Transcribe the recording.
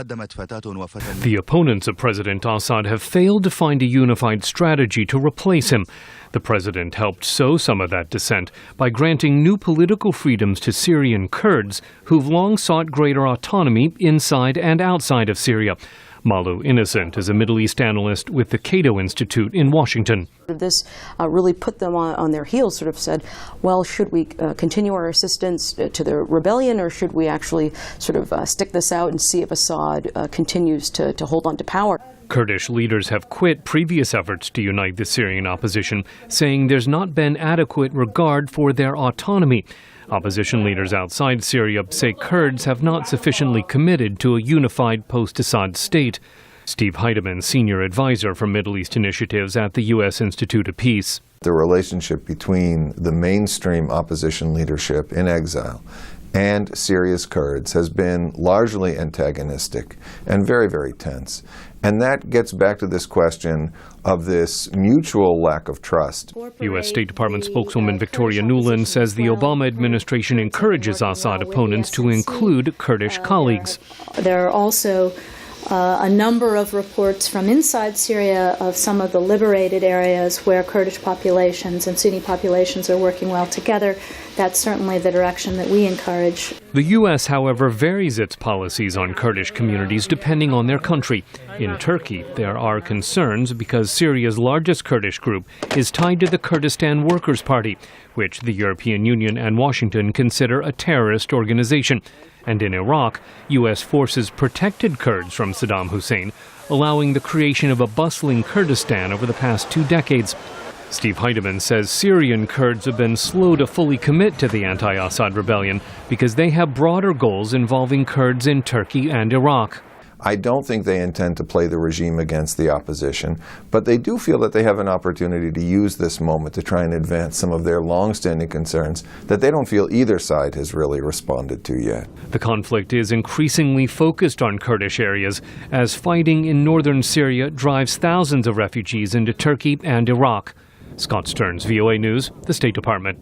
The opponents of President Assad have failed to find a unified strategy to replace him. The president helped sow some of that dissent by granting new political freedoms to Syrian Kurds who've long sought greater autonomy inside and outside of Syria. Malu Innocent is a Middle East analyst with the Cato Institute in Washington. This really put them on their heels, sort of said, well, should we continue our assistance to the rebellion, or should we actually sort of stick this out and see if Assad continues to hold on to power? Kurdish leaders have quit previous efforts to unite the Syrian opposition, saying there's not been adequate regard for their autonomy. Opposition leaders outside Syria say Kurds have not sufficiently committed to a unified post-Assad state. Steve Heidemann, senior advisor for Middle East initiatives at the U.S. Institute of Peace. The relationship between the mainstream opposition leadership in exile and Syria's Kurds has been largely antagonistic and very, very tense. And that gets back to this question of this mutual lack of trust. U.S. State Department spokeswoman Victoria Nuland says the Obama administration encourages Assad opponents to include Kurdish colleagues. There are also a number of reports from inside Syria of some of the liberated areas where Kurdish populations and Sunni populations are working well together. That's certainly the direction that we encourage. The U.S., however, varies its policies on Kurdish communities depending on their country. In Turkey, there are concerns because Syria's largest Kurdish group is tied to the Kurdistan Workers' Party, which the European Union and Washington consider a terrorist organization. And in Iraq, U.S. forces protected Kurds from Saddam Hussein, allowing the creation of a bustling Kurdistan over the past 2 decades. Steve Heidemann says Syrian Kurds have been slow to fully commit to the anti-Assad rebellion because they have broader goals involving Kurds in Turkey and Iraq. I don't think they intend to play the regime against the opposition, but they do feel that they have an opportunity to use this moment to try and advance some of their long-standing concerns that they don't feel either side has really responded to yet. The conflict is increasingly focused on Kurdish areas as fighting in northern Syria drives thousands of refugees into Turkey and Iraq. Scott Stearns, VOA News, the State Department.